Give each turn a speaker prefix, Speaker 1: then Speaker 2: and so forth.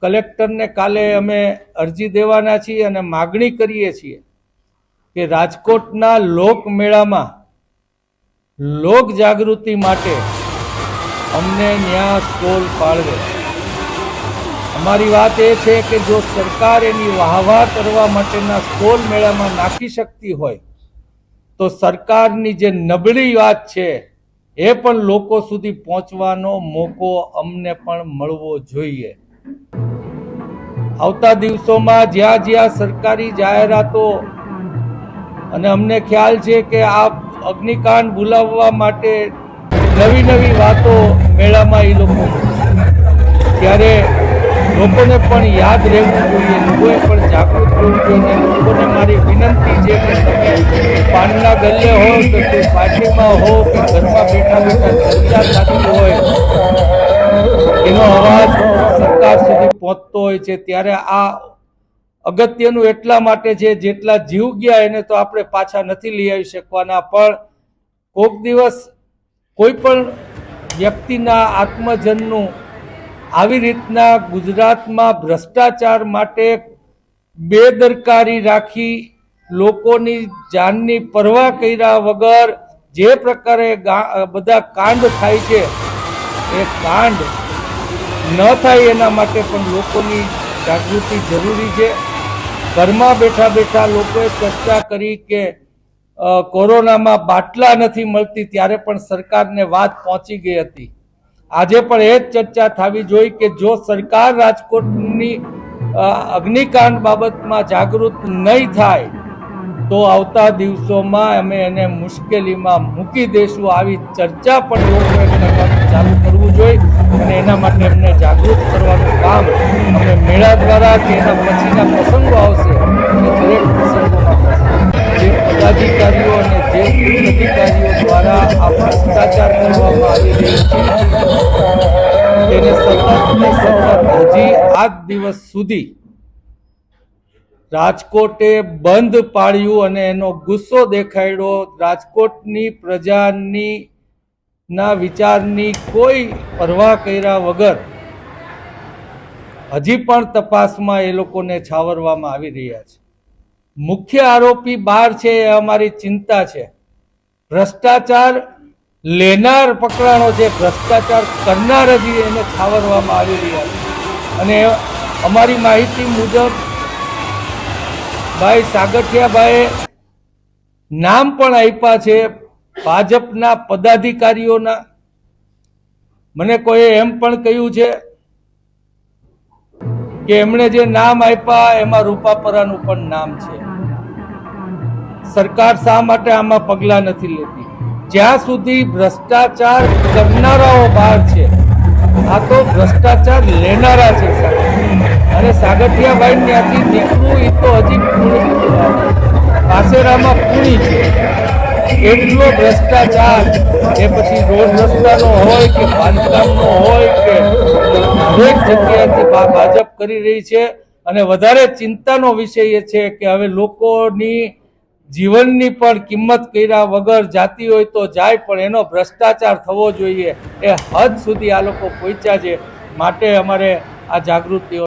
Speaker 1: કલેક્ટરને કાલે અમે અરજી દેવાના છીએ અને માગણી કરીએ છીએ કે રાજકોટના લોકમેળામાં લોક જાગૃતિ માટે અમને ન્યા સ્ટોલ ફાળવે। અમારી વાત એ છે કે જો સરકાર એની વાહવાહ કરવા માટેના સ્ટોલ મેળામાં નાખી શકતી હોય તો સરકારની જે નબળી વાત છે એ પણ લોકો સુધી પહોંચવાનો મોકો અમને પણ મળવો જોઈએ। આવતા દિવસોમાં જ્યાં જ્યાં સરકારી જાહેરાતો અને અમને ખ્યાલ છે કે આ અગ્નિકાંડ ભૂલાવવા માટે નવી નવી વાતો મેળામાં એ લોકો ત્યારે લોકોને પણ યાદ રહેવું જોઈએ, લોકોએ પણ જાગૃત રહેવું જોઈએ। લોકોને મારી વિનંતી છે કે તમે પાનના ગલ્લે હો કે કોઈ પાર્ટીમાં હો કે ઘરમાં બેઠા બેઠા ચર્ચા થતી હોય એનો અવાજ સરકાર સુધી પહોંચતો હોય છે ત્યારે આ અગત્યનું એટલા માટે છે જેટલા જીવ ગયા એને તો આપણે પાછા નથી લઈ આવી શકવાના, પણ કોઈક દિવસ કોઈ પણ વ્યક્તિના આત્મજનનું આવી રીતના ગુજરાતમાં ભ્રષ્ટાચાર માટે બેદરકારી રાખી લોકોની જાનની પરવા કર્યા વગર જે પ્રકારે બધા કાંડ થાય છે એ કાંડ ન થાય એના માટે પણ લોકોની જાગૃતિ જરૂરી છે। ઘરમાં બેઠા બેઠા લોકોએ ચર્ચા કરી કે કોરોનામાં બાટલા નથી મળતી ત્યારે પણ સરકારને વાત પહોંચી ગઈ હતી। આજે પણ એ જ ચર્ચા થવી જોઈએ કે જો સરકાર રાજકોટની અગ્નિકાંડ બાબતમાં જાગૃત નહીં થાય તો આવતા દિવસોમાં અમે એને મુશ્કેલીમાં મૂકી દઈશું। આવી ચર્ચા પણ લોકોએ કરવાનું ચાલુ કરવું જોઈએ અને એના માટે એમને જાગૃત કરવાનું કામ અમે મેળા દ્વારા કે એના પછીના પ્રસંગો આવશે એ દરેક પ્રસંગોમાં જે પદાધિકારીઓ અને જે ઉચ્ચ અધિકારીઓ દ્વારા આ ભ્રષ્ટાચાર કરવામાં આવી રહ્યો છે તેને સતત હજી આજ દિવસ સુધી રાજકોટે બંધ પાડ્યું અને એનો ગુસ્સો દેખાડ્યો। રાજકોટની પ્રજાની ના વિચારની કોઈ પરવા કર્યા વગર હજી પણ તપાસમાં એ લોકોને છાવરવામાં આવી રહ્યા છે। મુખ્ય આરોપી બહાર છે એ અમારી ચિંતા છે। ભ્રષ્ટાચાર લેનાર પકડાણો છે, ભ્રષ્ટાચાર કરનાર હજી એને છાવરવામાં આવી રહ્યા છે અને અમારી માહિતી મુજબ ભાઈ સાગઠિયાભાઈએ નામ પણ આપ્યા છે ભાજપના પદાધિકારીઓના। મને કોઈએ એમ પણ કહ્યું છે કે એમણે જે નામ આપ્યા એમાં રૂપાપરાનું પણ નામ છે। સરકાર શા માટે આમાં પગલાં નથી લેતી? જ્યાં સુધી ભ્રષ્ટાચાર કરનારાઓ બહાર છે, આ તો ભ્રષ્ટાચાર લેનારા છે અને સાગઠિયાભાઈ ત્યાંથી નીકળવું એ તો હજી પાસેરામાં પૂરી છે। એટલો ભ્રષ્ટાચાર એ પછી રોડ રસ્તાનો હોય કે બાંધકામનો હોય કે દરેક જગ્યાએથી ભાજપ કરી રહી છે અને વધારે ચિંતાનો વિષય એ છે કે હવે લોકોની જીવનની પણ કિંમત કર્યા વગર જાતી હોય તો જાય પણ એનો ભ્રષ્ટાચાર થવો જોઈએ એ હદ સુધી આ લોકો પહોંચ્યા છે। માટે અમારે આ જાગૃતિઓ